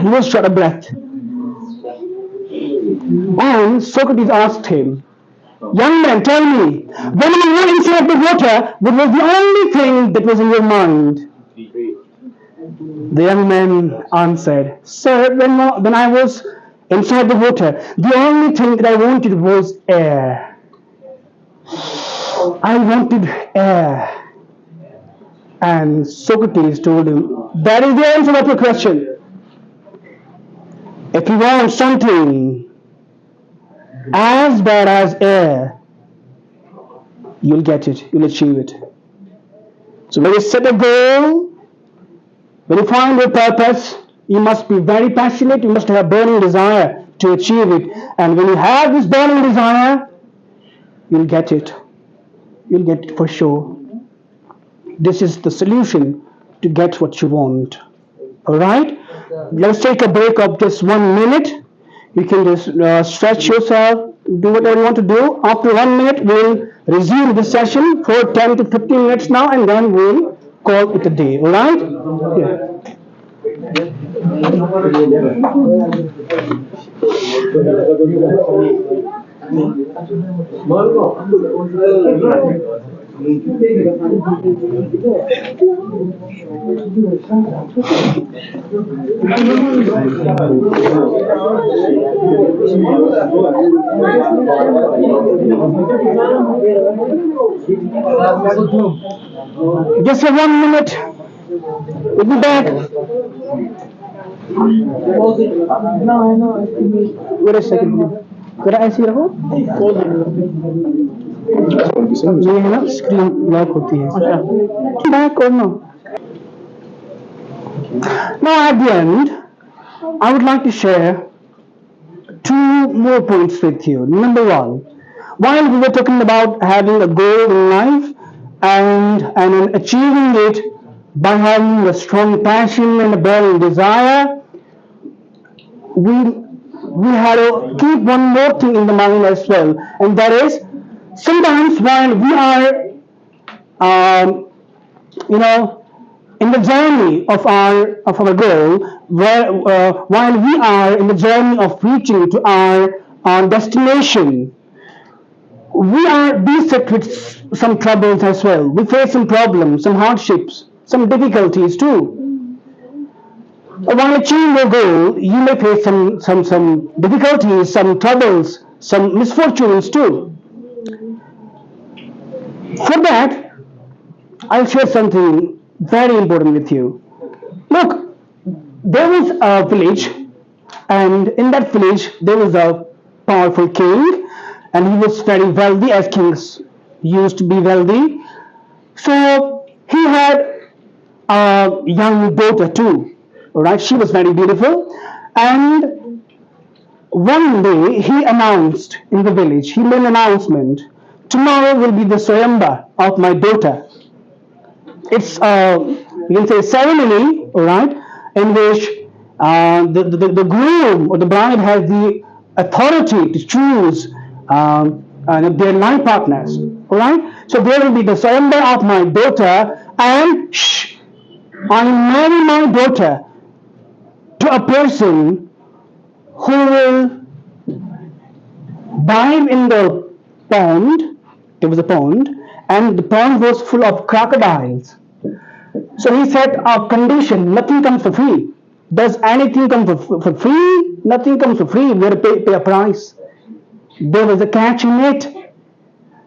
[SPEAKER 1] He was short of breath. And Socrates asked him, young man, tell me, when you were inside the water, what was the only thing that was in your mind? The young man answered, sir, when I was inside the water, the only thing that I wanted was air. I wanted air. And Socrates told him, that is the answer of your question. If you want something as bad as air, you'll get it, you'll achieve it. So when you set a goal, when you find your purpose, you must be very passionate, you must have a burning desire to achieve it. And when you have this burning desire, you'll get it. You'll get it for sure. This is the solution to get what you want. Alright? Let's take a break of just 1 minute. You can just stretch yourself, do whatever you want to do. After 1 minute, we'll resume the session for 10 to 15 minutes now, and then we'll call it a day. Alright? Yeah. Just for 1 minute. We'll be back. Wait a second. Could I see रहो? ये है ना screen lock होती है. Back or no? Now at the end, I would like to share 2 more points with you. Number 1, while we were talking about having a goal in life and achieving it by having a strong passion and a burning desire, we had to keep one more thing in the mind as well, and that is sometimes while we are, in the journey of our goal, while we are in the journey of reaching to our destination, we are beset with some troubles as well. We face some problems, some hardships, some difficulties too. While achieving your goal, you may face some difficulties, some troubles, some misfortunes too. For that, I'll share something very important with you. Look, there was a village, and in that village there was a powerful king, and he was very wealthy, as kings used to be wealthy. So he had a young daughter too. All right, she was very beautiful, and one day he announced in the village. He made an announcement. Tomorrow will be the Swayamba of my daughter. It's you can say ceremony, all right, in which the groom or the bride has the authority to choose their life partners, all right. So there will be the surrender of my daughter, and I marry my daughter to a person who will dive in the pond. There was a pond, and the pond was full of crocodiles. So he set a condition: nothing comes for free. Does anything come for free? Nothing comes for free. We have to pay a price. There was a catch in it.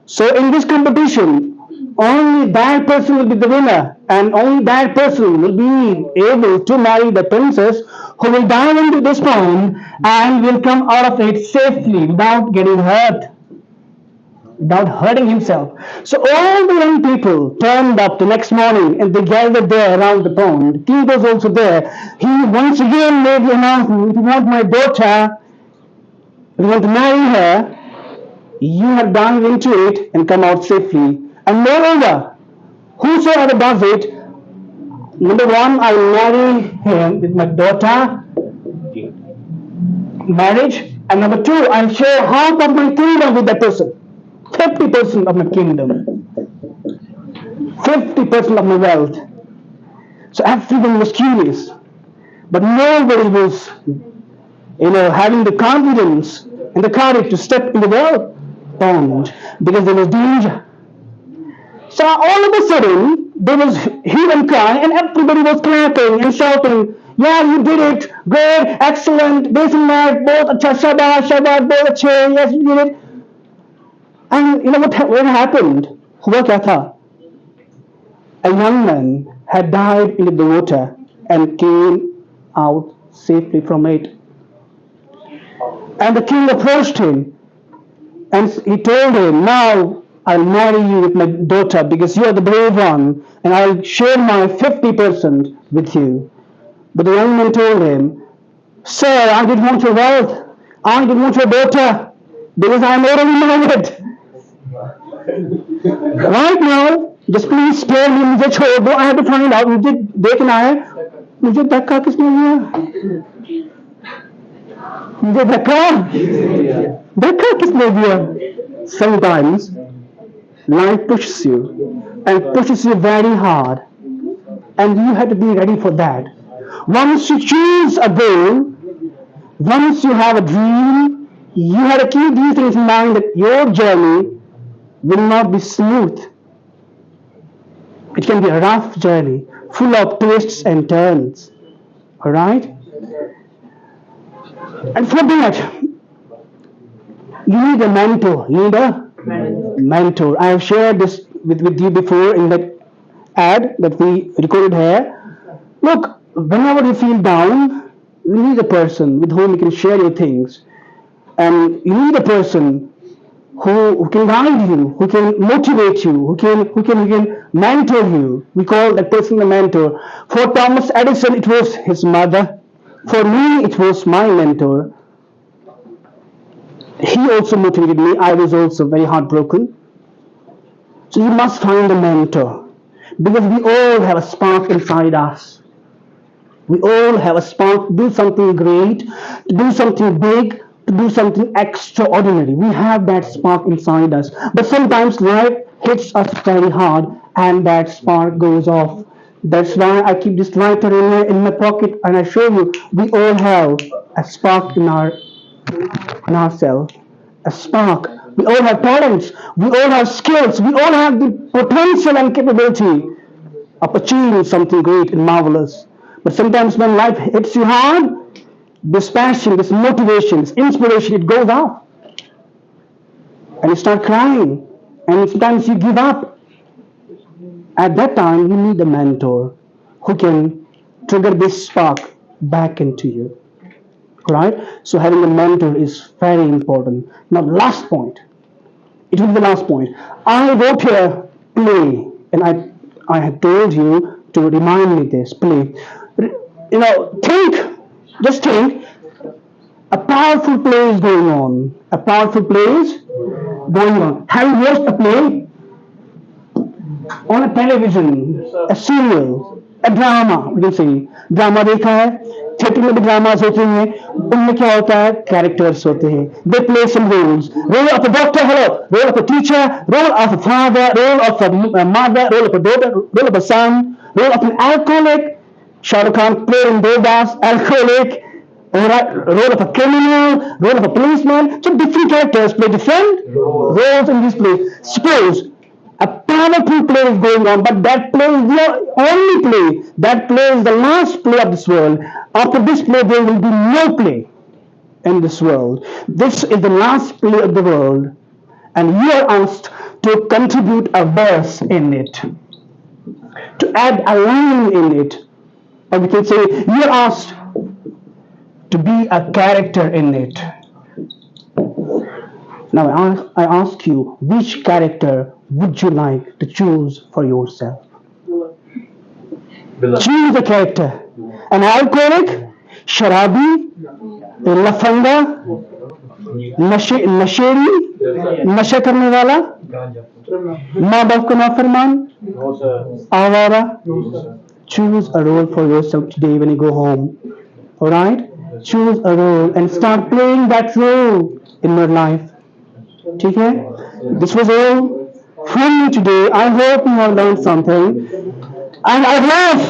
[SPEAKER 1] So in this competition, only that person will be the winner, and only that person will be able to marry the princess who will dive into this pond and will come out of it safely without getting hurt, without hurting himself. So all the young people turned up the next morning and they gathered there around the pond. The king was also there. He once again made the announcement: if you want my daughter, if you want to marry her, you have dive into it and come out safely. And moreover, whosoever does it, number one, I will marry him with my daughter, marriage, and number two, I'll share half of my kingdom with that person. 50% of my kingdom, 50% of my wealth. So everyone was curious, but nobody was, having the confidence and the courage to step in the well pond because there was danger. So all of a sudden, there was hue and cry, and everybody was clapping and shouting, "Yeah, you did it! Great, excellent, this and that, both acha, shabash, shabash, both अच्छे, yes, you did it." And you know what happened? हुआ क्या था? A young man had dived into the water and came out safely from it. And the king approached him and he told him, "Now I'll marry you with my daughter because you are the brave one, and I'll share my 50% with you." But the young man told him, "Sir, I didn't want your wealth. I didn't want your daughter because I'm already married. Right now, just please spare me, मुझे छोड़ दो. I have to find out. मुझे देखना है. मुझे धक्का किसने दिया? मुझे धक्का किसने दिया?" Sometimes life pushes you and pushes you very hard, and you have to be ready for that. Once you choose a goal, once you have a dream, you have to keep these things in mind that your journey will not be smooth. It can be a rough journey, full of twists and turns. All right? And for that, you need a mentor. You need a mentor. I have shared this with you before in that ad that we recorded here. Look, whenever you feel down, you need a person with whom you can share your things. And you need a person who can guide you, who can motivate you, who can mentor you. We call that person a mentor. For Thomas Edison, it was his mother. For me, it was my mentor. He also motivated me. I was also very heartbroken. So you must find a mentor because we all have a spark inside us. We all have a spark to do something great, to do something big, to do something extraordinary. We have that spark inside us. But sometimes life hits us very hard and that spark goes off. That's why I keep this lighter in my pocket and I show you we all have a spark in ourselves. A spark. We all have talents. We all have skills. We all have the potential and capability of achieving something great and marvelous. But sometimes when life hits you hard, this passion, this motivation, this inspiration, it goes off. And you start crying. And sometimes you give up. At that time, you need a mentor who can trigger this spark back into you. Right? So having a mentor is very important. Now, last point. It will be the last point. I wrote here play, and I had told you to remind me this, please. Think, just think, a powerful play is going on. A powerful play is going on. Have you watched a play on a television, a serial, a drama? We can say drama देखा है, theatre में भी dramas होते हैं, उनमें क्या होता है, कैरेक्टर्स होते हैं, they play some roles, role of a doctor, hello, role of a teacher, role of a father, role of a mother, role of a daughter, role of a son, role of an alcoholic. Shahrukh Khan played in Devdas, alcoholic, alright, role of a criminal, role of a policeman. So different characters play different roles in this play. Suppose a powerful play is going on, but that play is the only play. That play is the last play of this world. After this play, there will be no play in this world. This is the last play of the world, and you are asked to contribute a verse in it, to add a line in it, or we can say you are asked to be a character in it. Now I ask you, which character would you like to choose for yourself?
[SPEAKER 2] Villain.
[SPEAKER 1] Choose a character. An alcoholic, sharabi, लफंगा, नशेड़ी, नशा करने वाला, माँ बाप का नाफरमान,
[SPEAKER 2] No, sir.
[SPEAKER 1] आवारा.
[SPEAKER 2] No, sir.
[SPEAKER 1] Choose a role for yourself today when you go home. Alright? Choose a role and start playing that role in your life. ठीक है? This was all from me today. I hope you have learned something. And I love